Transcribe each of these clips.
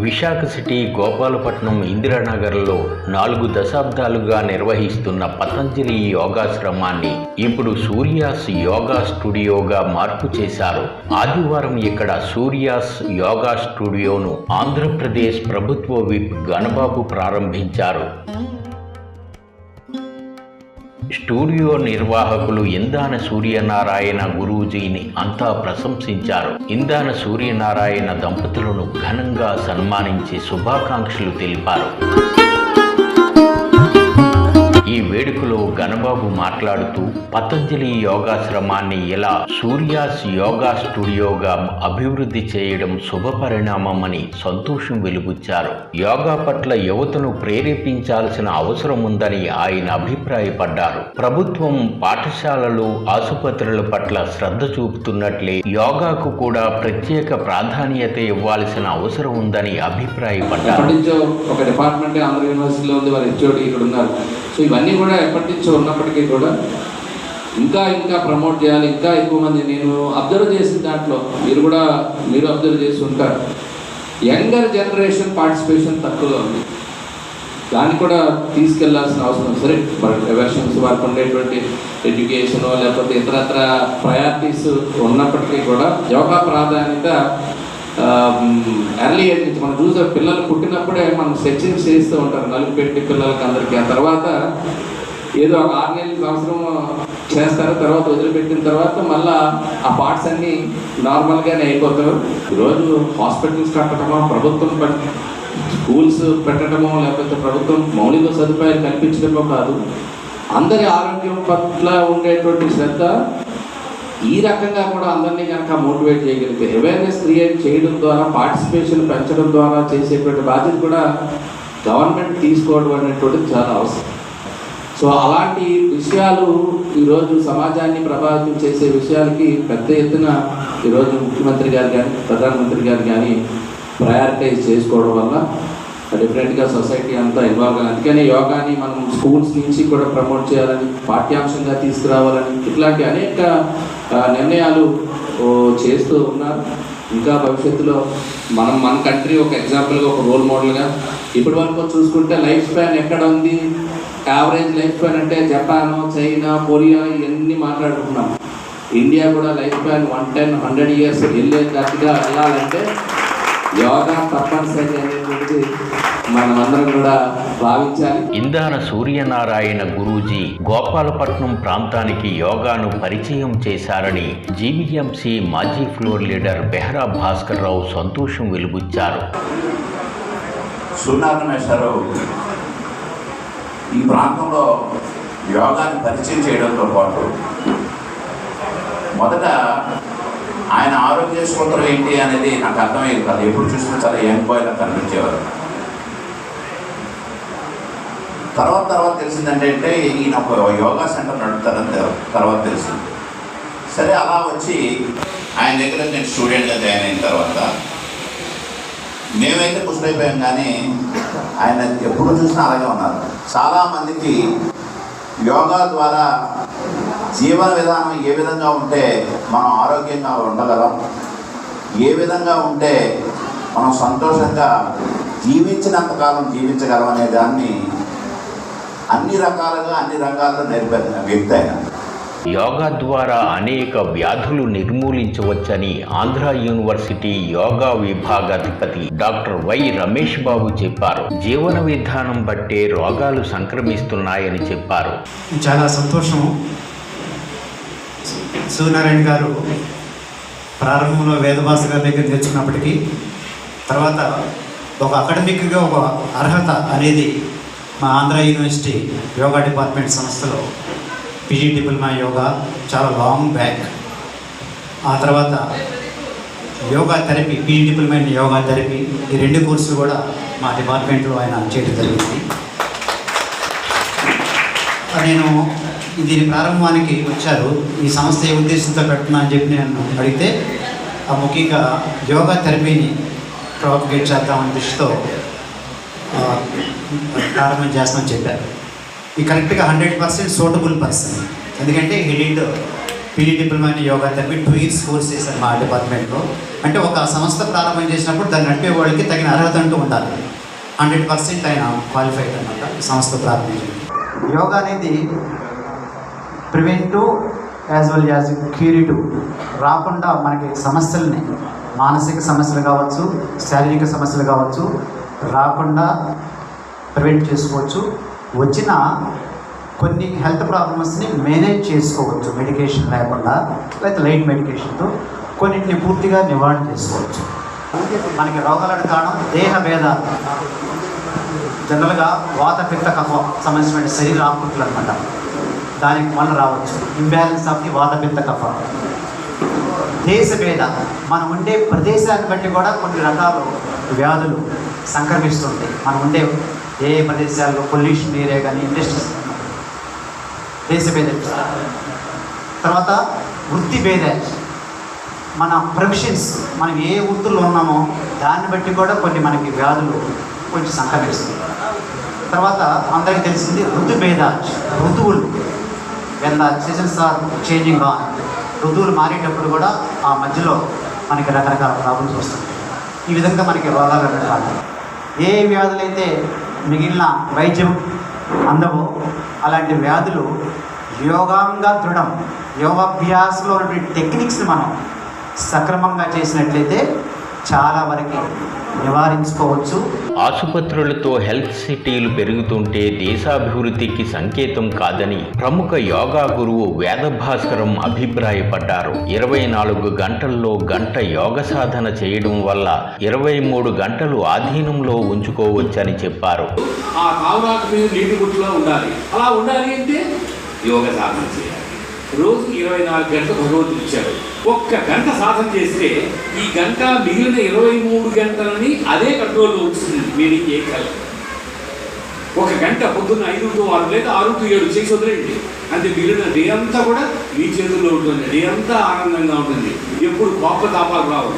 Visakha city Gopalapatnam ఇందిరానగర్లో 4 దశాబ్దాలుగా నిర్వహిస్తున్న పతంజలి యోగాశ్రమాన్ని ఇప్పుడు సూర్యాస్ యోగా స్టూడియోగా మార్పు చేశారు. ఆదివారం ఇక్కడ సూర్యాస్ యోగా స్టూడియోను ఆంధ్రప్రదేశ్ ప్రభుత్వ విప్ గణబాబు ప్రారంభించారు. స్టూడియో నిర్వాహకులు ఇందాన సూర్యనారాయణ గురూజీని అంతా ప్రశంసించారు. ఇందాన సూర్యనారాయణ దంపతులను ఘనంగా సన్మానించి శుభాకాంక్షలు తెలిపారు. ఈ వేడుకలో గణబాబు మాట్లాడుతూ పతంజలి యోగాశ్రమాన్ని ఇలా సూర్యాస్ యోగా స్టూడియోగా అభివృద్ధి చేయడం శుభపరిణామమని సంతోషం వెలుబుచ్చారు. యోగా పట్ల యువతను ప్రేరేపించాల్సిన అవసరం ఉందని ఆయన అభిప్రాయపడ్డారు. ప్రభుత్వం పాఠశాలలు, ఆసుపత్రుల పట్ల శ్రద్ధ చూపుతున్నట్లే యోగాకు కూడా ప్రత్యేక ప్రాధాన్యత ఇవ్వాల్సిన అవసరం ఉందని అభిప్రాయపడ్డారు. సో ఇవన్నీ కూడా ఎప్పటి నుంచో ఉన్నప్పటికీ కూడా ఇంకా ప్రమోట్ చేయాలి, ఇంకా ఎక్కువ మంది. నేను అబ్జర్వ్ చేసిన దాంట్లో మీరు అబ్జర్వ్ చేసి ఉంటారు, యంగర్ జనరేషన్ పార్టిసిపేషన్ తక్కువగా ఉంది. దాన్ని కూడా తీసుకెళ్లాల్సిన అవసరం. సరే, ఎవర్షన్స్ వారికి ఉండేటువంటి ఎడ్యుకేషన్ లేకపోతే ఇతరత్ర ప్రయారిటీస్ ఉన్నప్పటికీ కూడా యోగా ప్రాధాన్యత ఎర్లీ ఏజ్ నుంచి మనం చూసే పిల్లలు పుట్టినప్పుడే మనం స్ట్రెచ్చింగ్ చేస్తూ ఉంటారు, నలుగు పెట్టి పిల్లలకి అందరికీ. ఆ తర్వాత ఏదో ఒక 6 నెలల సంవత్సరం చేస్తారు, తర్వాత వదిలిపెట్టిన తర్వాత మళ్ళీ ఆ పార్ట్స్ అన్నీ నార్మల్గానే అయిపోతారు. ఈరోజు హాస్పిటల్స్ కట్టడమో, ప్రభుత్వం స్కూల్స్ పెట్టడమో, లేకపోతే ప్రభుత్వం మౌలిక సదుపాయాలు కల్పించడమో కాదు, అందరి ఆరోగ్యం పట్ల ఉండేటువంటి శ్రద్ధ ఈ రకంగా కూడా అందరినీ కనుక మోటివేట్ చేయగలిగితే, అవేర్నెస్ క్రియేట్ చేయడం ద్వారా, పార్టిసిపేషన్ పెంచడం ద్వారా చేసేటువంటి బాధ్యత కూడా గవర్నమెంట్ తీసుకోవడం అనేటువంటిది చాలా అవసరం. సో అలాంటి విషయాలు ఈరోజు సమాజాన్ని ప్రభావితం చేసే విషయాలకి పెద్ద ఎత్తున ఈరోజు ముఖ్యమంత్రి గారు కానీ ప్రధానమంత్రి గారు కానీ ప్రయారిటైజ్ చేసుకోవడం వల్ల డెఫినెట్గా సొసైటీ అంతా ఇన్వాల్వ్ అవ్వాలి. అందుకని యోగాని మనం స్కూల్స్ నుంచి కూడా ప్రమోట్ చేయాలని, పాఠ్యాంశంగా తీసుకురావాలని, ఇట్లాంటి అనేక నిర్ణయాలు చేస్తూ ఉన్నారు. ఇంకా భవిష్యత్తులో మన కంట్రీ ఒక ఎగ్జాంపుల్గా, ఒక రోల్ మోడల్గా ఇప్పటి వరకు చూసుకుంటే లైఫ్ స్పాన్ ఎక్కడ ఉంది, యావరేజ్ లైఫ్ స్పాన్ అంటే జపాన్, చైనా, కొరియా ఇవన్నీ మాట్లాడుకుంటున్నాం. ఇండియా కూడా లైఫ్ స్పాన్ 110-100 years వెళ్ళేటట్టుగా వెళ్ళాలంటే యోగా తప్పనిసరి అనేటువంటి మనమందరం కూడా భావించాలి. ఇందాన సూర్యనారాయణ గురూజీ గోపాలపట్నం ప్రాంతానికి యోగాను పరిచయం చేశారని జీవీఎంసీ మాజీ ఫ్లోర్ లీడర్ బెహ్రా భాస్కర్ రావు సంతోషం వెలుబుచ్చారు. సూర్యనారాయణరావు ఈ ప్రాంతంలో యోగాన్ని పరిచయం చేయడంతో పాటు మొదట ఆయన ఆరోగ్య సూత్రం ఏంటి అనేది నాకు అర్థమయ్యేది కాదు. ఎప్పుడు చూసినా చాలా యంగ్ బాయ్లా కనిపించేవారు. తర్వాత తెలిసిందంటే ఈయన ఒక యోగా సెంటర్ నడుపుతారని తర్వాత తెలిసింది. సరే, అలా వచ్చి ఆయన దగ్గర నేను స్టూడెంట్గా జాయిన్ అయిన తర్వాత మేమైతే కుషులైపోయాం, కానీ ఆయన ఎప్పుడు చూసినా అలాగే ఉన్నారు. చాలామందికి యోగా ద్వారా జీవన విధానం ఏ విధంగా ఉంటే మనం ఆరోగ్యంగా ఉండగలం, ఏ విధంగా ఉంటే మనం సంతోషంగా జీవించినంతకాలం జీవించగలం అనే దాన్ని అన్ని రంగాల్లో నేర్పిన వ్యక్తి ఆయన. యోగా ద్వారా అనేక వ్యాధులు నిర్మూలించవచ్చని ఆంధ్ర యూనివర్సిటీ యోగా విభాగాధిపతి డాక్టర్ వై రమేష్ బాబు చెప్పారు. జీవన విధానం బట్టే రోగాలు సంక్రమిస్తున్నాయని చెప్పారు. చాలా సంతోషం. సూర్యనారాయణ గారు ప్రారంభంలో వేదభాస్కర్ గారి దగ్గర తెచ్చుకున్నప్పటికీ తర్వాత ఒక అకాడమిక్గా ఒక అర్హత అనేది మా ఆంధ్ర యూనివర్సిటీ యోగా డిపార్ట్మెంట్ సంస్థలో పీజీ డిప్లొమా యోగా చాలా లాంగ్ బ్యాక్. ఆ తర్వాత yoga therapy, PG diploma in yoga therapy, ఈ 2 కోర్సులు కూడా మా డిపార్ట్మెంట్లో ఆయన చేయడం జరిగింది. నేను దీని ప్రారంభానికి వచ్చారు, ఈ సంస్థ ఏ ఉద్దేశంతో పెడుతున్నా అని చెప్పి నేను అడిగితే ముఖ్యంగా యోగా థెరపీని ప్రాపగేట్ చేద్దామనే దృష్టితో ప్రారంభం చేస్తామని చెప్పారు. ఈ కరెక్ట్గా 100% సూటబుల్ పర్సన్. ఎందుకంటే he did PG diploma in yoga therapy 2 years course చేశాను మా డిపార్ట్మెంట్లో. అంటే ఒక సంస్థ ప్రారంభం చేసినప్పుడు దాన్ని నడిపే వాళ్ళకి తగిన అర్హత అంటూ ఉండాలి. 100% ఆయన క్వాలిఫైడ్ అన్నమాట ఈ సంస్థ ప్రారంభించింది. యోగా అనేది preventive as well as curative. రాకుండా మనకి సమస్యల్ని, మానసిక సమస్యలు కావచ్చు, శారీరక సమస్యలు కావచ్చు, రాకుండా ప్రివెంట్ చేసుకోవచ్చు. వచ్చిన కొన్ని హెల్త్ ప్రాబ్లమ్స్ని మేనేజ్ చేసుకోవచ్చు మెడికేషన్ లేకుండా, లేకపోతే లైట్ మెడికేషన్తో కొన్నింటిని పూర్తిగా నివారణ చేసుకోవచ్చు. మనకి రోగాలకు కారణం దేహ భేదాలు. జనరల్గా వాత పిత్త కఫ సంబంధించిన శరీర ఆకృతులు అనమాట. దానికి వల్ల రావచ్చు ఇంబ్యాలెన్స్ ఆఫ్ ది వాత పిత్త కఫ. దేశ భేద, మనం ఉండే ప్రదేశాన్ని బట్టి కూడా కొన్ని రకాల వ్యాధులు సంక్రమిస్తుంటాయి. మనం ఉండే ఏ ప్రదేశాల్లో పొల్యూషన్ ఏరియా కానీ ఇండస్ట్రీస్, దేశ భేద. తర్వాత వృత్తి భేద, మన ప్రొఫెషన్స్, మనం ఏ వృత్తుల్లో ఉన్నామో దాన్ని బట్టి కూడా కొన్ని మనకి వ్యాధులు కొంచెం సంక్రమిస్తుంది. తర్వాత అందరికీ తెలిసింది ఋతుభేద, ఋతువులు. When the seasons are changing on, ఋతువులు మారేటప్పుడు కూడా ఆ మధ్యలో మనకి రకరకాల ప్రాబ్లమ్స్ వస్తాయి. ఈ విధంగా మనకి రోగాలు అన్నమాట. ఏ వ్యాధులైతే మిగిలిన వైద్యం అందవో అలాంటి వ్యాధులు యోగాంగా దృఢం, యోగాభ్యాసంలో ఉన్నటువంటి టెక్నిక్స్ని మనం సక్రమంగా చేసినట్లయితే చాలా వరకు నివారించుకోవచ్చు. ఆసుపత్రులతో హెల్త్ సిటీలు పెరుగుతుంటే దేశాభివృద్ధికి సంకేతం కాదని ప్రముఖ యోగా గురువు వేదభాస్కరం అభిప్రాయపడ్డారు. 24 గంటల్లో గంట యోగ సాధన చేయడం వల్ల 23 గంటలు ఆధీనంలో ఉంచుకోవచ్చని చెప్పారు. ఆ తావురాకు మీద నీటి గుట్టులో ఉండాలి. అలా ఉండాలి అంటే యోగ సాధన చేయాలి. రోజు 24 గంటలు భగవంతుడు ఇచ్చాడు. ఒక్క గంట సాధన చేస్తే ఈ గంట మిగిలిన 23 గంటలని అదే కంట్రోల్లో ఉంచుతుంది. మీరు చేయగలరు. ఒక గంట పొద్దున్న 5 to 6 లేదా 6 to 7 చేసి వదిలేండి. అంటే మిగిలిన డే అంతా కూడా మీ చేతుల్లో ఉంటుంది. డే అంతా ఆనందంగా ఉంటుంది. ఎప్పుడు కోపతాపాలు రావు,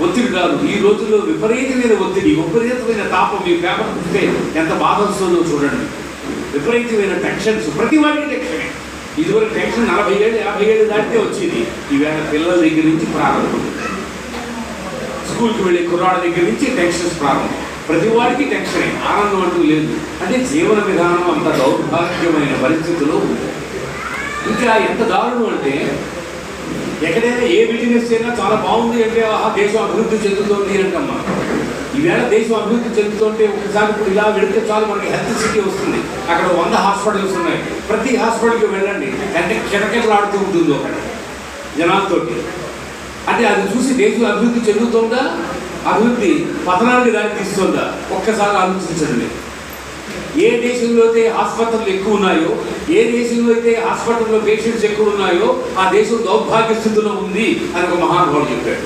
ఒత్తిడి రాదు. ఈ రోజుల్లో విపరీతమైన ఒత్తిడి, విపరీతమైన తాపం. మీ పేపర్ చూస్తే ఎంత బాధ వస్తుందో చూడండి. విపరీతమైన టెన్షన్స్, ప్రతి వాడికి టెన్షనే. ఇదివరకు టెన్షన్ 40 ఏళ్ళు 50 ఏళ్ళు దాటితే వచ్చింది. ఈవేళ పిల్లల దగ్గర నుంచి ప్రారంభం, స్కూల్కి వెళ్ళే కుర్రాళ్ళ దగ్గర నుంచి టెన్షన్స్ ప్రారంభం. ప్రతి వాడికి టెన్షనే, ఆనందం అంటూ లేదు. అంటే జీవన విధానం అంత దౌర్భాగ్యమైన పరిస్థితుల్లో ఉంది. ఇంకా ఎంత దారుణం అంటే ఎక్కడైనా ఏ బిజినెస్ అయినా చాలా బాగుంది అంటే దేశం అభివృద్ధి చెందుతోంది అంటమ్మా. ఈవేళ దేశం అభివృద్ధి చెందుతుంటే ఒకసారి ఇప్పుడు ఇలా వెళితే చాలు మనకి హెల్త్ సిటీ వస్తుంది. అక్కడ 100 హాస్పిటల్స్ ఉన్నాయి. ప్రతి హాస్పిటల్కి వెళ్ళండి అంటే కిటకిటలాడుతూ ఉంటుంది అక్కడ జనాలతోటి. అంటే అది చూసి దేశం అభివృద్ధి చెందుతుందా, అభివృద్ధి పతనానికి దారి తీస్తుందా? ఒక్కసారి ఆలోచించండి. ఏ దేశంలో అయితే హాస్పిటల్ ఎక్కువ ఉన్నాయో, ఏ దేశంలో అయితే హాస్పిటల్లో పేషెంట్స్ ఎక్కువ ఉన్నాయో ఆ దేశం దౌర్భాగ్య స్థితిలో ఉంది అని ఒక మహానుభావుడు చెప్పాడు.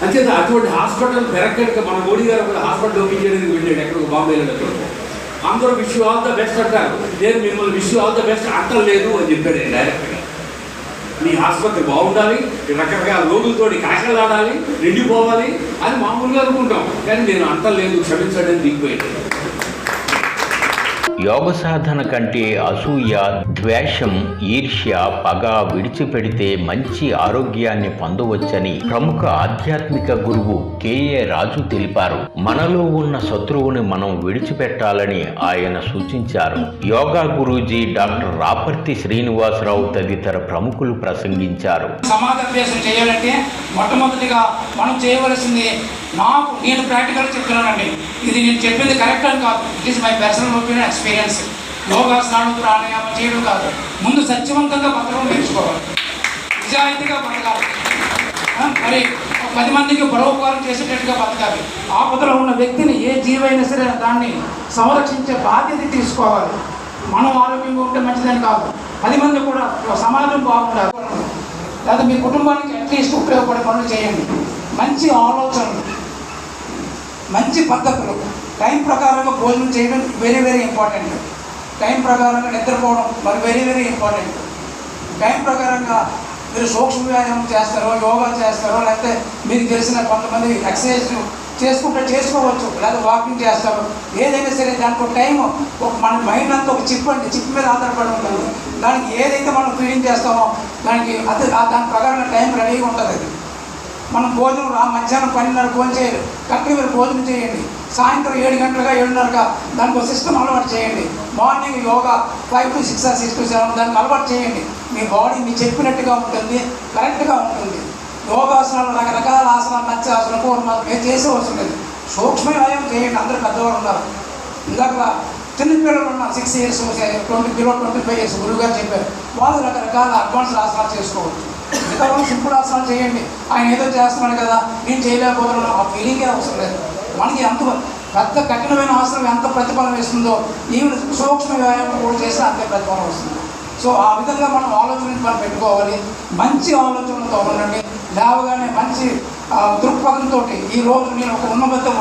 అంచేత అటువంటి హాస్పిటల్ పెరగక మన మోడీ గారు ఒక హాస్పిటల్ ఓపెన్ చేయడానికి వెళ్ళాడు. ఎక్కడ బాంబేలో అందరూ wish you all the best అంటారు. నేను మిమ్మల్ని wish you all the best అంటలేదు అని చెప్పాడు డైరెక్ట్గా. మీ ఆసుపత్రి బాగుండాలి, రకరకాల రోగులతోటి కాకలాడాలి, నిండిపోవాలి అని మామూలుగా అనుకుంటాం. కానీ నేను అంటలేదు, క్షమించండి అని దిగిపోయాడు. యోగ సాధన కంటే అసూయ, ద్వేషం, ఈర్ష్య, పగ విడిచిపెడితే మంచి ఆరోగ్యాన్ని పొందవచ్చని ప్రముఖ ఆధ్యాత్మిక గురువు కెఏ రాజు తెలిపారు. మనలో ఉన్న శత్రువుని మనం విడిచిపెట్టాలని ఆయన సూచించారు. యోగా గురూజీ డాక్టర్ రాపర్తి శ్రీనివాసరావు తదితర ప్రముఖులు ప్రసంగించారు. సమాధానం చేయాలంటే మొట్టమొదటిగా మనం చేయవలసింది, నేను ప్రాక్టికల్గా చెప్తున్నానండి, ఇది నేను చెప్పింది కరెక్ట్ అని కాదు, it is my personal opinion, experience. యోగాసనాలు ప్రాణాయామం చేయడం కాదు, ముందు సత్యవంతంగా బతకడం నేర్చుకోవాలి, నిజాయితీగా బతకాలి, మరి 10 మందికి పరోపకారం చేసేటట్టుగా బతకాలి. ఆపదలో ఉన్న వ్యక్తిని, ఏ జీవైనా సరే దాన్ని సంరక్షించే బాధ్యత తీసుకోవాలి. మనం ఆరోగ్యంగా ఉంటే మంచిదని కాదు, 10 మంది కూడా సమాజం బాగుండాలి. లేదా మీ కుటుంబానికి అట్లీస్ట్ ఉపయోగపడే పనులు చేయండి. మంచి ఆలోచనలు, మంచి పద్ధతులు, టైం ప్రకారంగా భోజనం చేయడం వెరీ వెరీ ఇంపార్టెంట్. టైం ప్రకారంగా నిద్రపోవడం మరి వెరీ వెరీ ఇంపార్టెంట్. టైం ప్రకారంగా మీరు సూక్ష్మ వ్యాయామం చేస్తారో, యోగా చేస్తారో, లేకపోతే మీకు తెలిసిన కొంతమంది ఎక్సర్సైజ్ చేసుకోవచ్చు, లేదా వాకింగ్ చేస్తారు, ఏదైనా సరే దానికి ఒక టైం, ఒక మన మైండ్ అంతా ఒక చిప్ మీద ఆధారపడి ఉంటుంది. దానికి ఏదైతే మనం ఫీడింగ్ చేస్తామో దానికి దాని ప్రకారం టైం రెడీగా ఉంటుంది. అది మనం భోజనం మధ్యాహ్నం 12:30 భోజనం చేయాలి, కరెక్ట్గా మీరు భోజనం చేయండి. సాయంత్రం 7 గంటలుగా 7:30గా దానికి ఒక సిస్టమ్ అలవాటు చేయండి. Morning yoga 5 to 6 or 6 to 7 దానికి అలవాటు చేయండి. మీ బాడీ మీరు చెప్పినట్టుగా ఉంటుంది, కరెక్ట్గా ఉంటుంది. యోగాసనాలు రకరకాల ఆసనాలు, నచ్చ ఆసనం, పూర్ణాసనం ఏం చేసే అవసరం లేదు. సూక్ష్మ వ్యాయామం చేయండి. అందరూ పెద్దవాళ్ళు ఉన్నారు, ఇందాక చిన్నపిల్లలు ఉన్నారు, 6 years 25 years గురువుగారు చెప్పారు. వాళ్ళు రకరకాల అడ్వాన్స్ ఆసనాలు చేసుకోవచ్చు. మిగతా వాళ్ళు సింపుల్ ఆసనాలు చేయండి. ఆయన ఏదో చేస్తున్నాడు కదా, నేను చేయలేకపోతున్నాను, ఆ ఫీలింగే అవసరం లేదు. మనకి ఎంత పెద్ద కఠినమైన ఆసనం ఎంత ప్రతిఫలం ఇస్తుందో ఈవెన్ సూక్ష్మ వ్యాయామం కూడా చేస్తే అంతే ప్రతిఫలం వస్తుంది. సో ఆ విధంగా మనం ఆలోచనలు మనం పెట్టుకోవాలి. మంచి ఆలోచనలతో ఉండండి. లేవగానే మంచి దృక్పథంతో ఈ రోజు నేను ఒక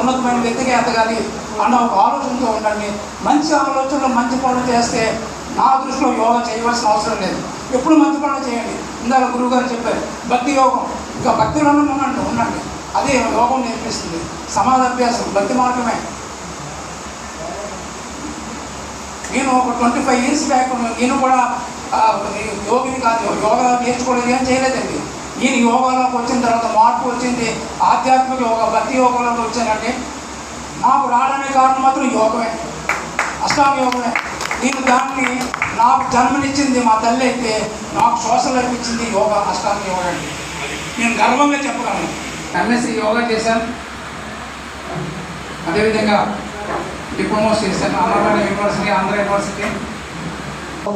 ఉన్నతమైన వ్యక్తిగా ఎదగాలి అన్న ఒక ఆలోచనతో ఉండండి. మంచి ఆలోచనలు మంచి పనులు చేస్తే నా దృష్టిలో యోగా చేయవలసిన అవసరం లేదు. ఎప్పుడు మంచి పనులు చేయండి. ఇందాక గురువుగారు చెప్పారు భక్తి యోగం, ఇంకా భక్తిలోనే ఉండండి. అదే యోగం నేర్పిస్తుంది. సమాధాభ్యాసం భక్తి మార్గమే. నేను ఒక 25 years బ్యాక్ నేను కూడా యోగిని కాదు, యోగా నేర్చుకోలేదు, ఏం చేయలేదండి. నేను యోగాలోకి వచ్చిన తర్వాత మార్పు వచ్చింది. ఆధ్యాత్మిక యోగా భక్తి యోగంలోకి వచ్చానంటే నాకు రావడానికి కారణం మాత్రం యోగమే, అష్టాంగ యోగమే. నేను దాన్ని నాకు జన్మనిచ్చింది మా తల్లి అయితే నాకు శ్వాసలు అనిపించింది యోగా, అష్టాంగ యోగా అండి. నేను గర్వంగా చెప్పగలను. ఎంఎస్సి యోగా చేశాను, అదేవిధంగా డిప్లొమాస్ చేశాను Annamayya university, Andhra university.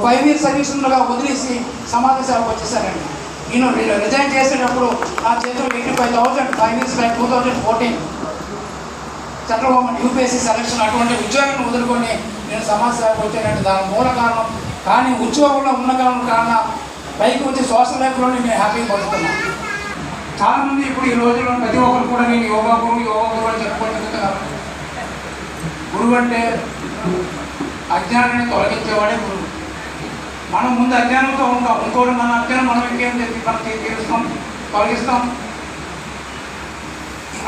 5 years service ఉండగా వదిలేసి సమాజ సేవకు వచ్చేసానండి. నేను రిజైన్ చేసేటప్పుడు నా చేతిలో 85,000 5 years back 2014 central government UPSC selection అటువంటి ఉద్యోగాన్ని వదులుకొని నేను సమాజ సేవకు వచ్చానండి. దాని మూల కారణం కానీ ఉద్యోగంలో ఉన్న కారణం పైకి వచ్చి సోషల్ లైఫ్లోనే నేను హ్యాపీగా పడుతున్నాను. చాలామంది ఇప్పుడు ఈ రోజుల్లో ప్రతి ఒక్కరు కూడా నేను యోగా గురువు అని చెప్పుకుంటున్నారు. గురువు అంటే అజ్ఞానాన్ని తొలగించేవాడే గురువు. మనం ముందు అజ్ఞానంతో ఉంటాం, ఇంకోటి మన అజ్ఞానం మనం ఇంకేం మనకి తీరుస్తాం, తొలగిస్తాం.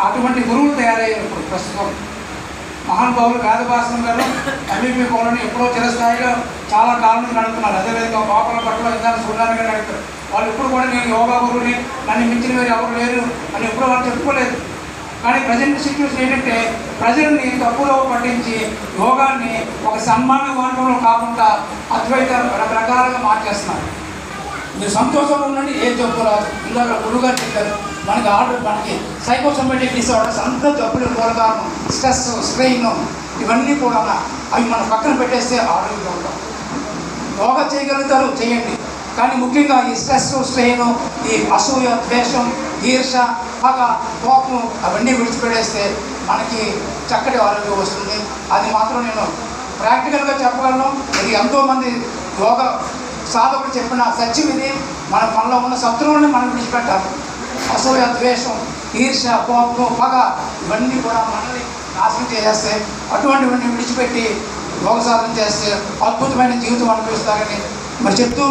అటువంటి గురువులు తయారయ్యారు ఇప్పుడు ప్రస్తుతం. మహానుభావులు వేదభాస్కర్ గారు ఎంబీపీ కోలని ఎప్పుడో చిరస్థాయిగా చాలా కాలం నుంచి నడుపుతున్నారు. అదేవిధంగా బాపల పట్ల విధానం సూర్యాన్ని గారు నడుపుతారు. వాళ్ళు ఎప్పుడు కూడా నేను యోగా గురువుని, నన్ను మించిన వేరు ఎవరు లేరు అని ఎప్పుడు వాళ్ళు చెప్పుకోలేదు. కానీ ప్రజెంట్ సిచ్యువేషన్ ఏంటంటే ప్రజల్ని తప్పులో పట్టించి యోగాన్ని ఒక సన్మాన మార్గంలో కాకుండా అద్వైత రకరకాలుగా మార్చేస్తున్నారు. మీరు సంతోషంగా ఉండండి, ఏ జబ్బు రాదు. ఇందాక గురువుగారు చెప్పారు మనకి సైకోసోమాటిక్ డిసార్డర్స్ అంతా జబ్బులు మూల కారణం స్ట్రెస్, స్ట్రెయిన్ ఇవన్నీ కూడా అవి మనం పక్కన పెట్టేస్తే ఆరోగ్యంగా ఉంటాం. యోగా చేయగలుగుతారు, చేయండి. కానీ ముఖ్యంగా ఈ స్ట్రెస్, స్ట్రెయిన్, ఈ అసూయ, ద్వేషం, ఈర్ష, పగ, కోపం అవన్నీ విడిచిపెట్టేస్తే మనకి చక్కటి ఆరోగ్యం వస్తుంది. అది మాత్రం నేను ప్రాక్టికల్గా చెప్పగలను. ఇది ఎంతోమంది యోగా సాధకులు చెప్పిన సత్యం ఇది. మనలో ఉన్న శత్రువుని మనం విడిచిపెట్టాలి. అసూయ, ద్వేషం, ఈర్ష, కోపం, పగ ఇవన్నీ కూడా మనల్ని నాశనం చేసేస్తే అటువంటివన్నీ విడిచిపెట్టి యోగ సాధన చేస్తే అద్భుతమైన జీవితం అనిపిస్తారని మరి చెప్తూ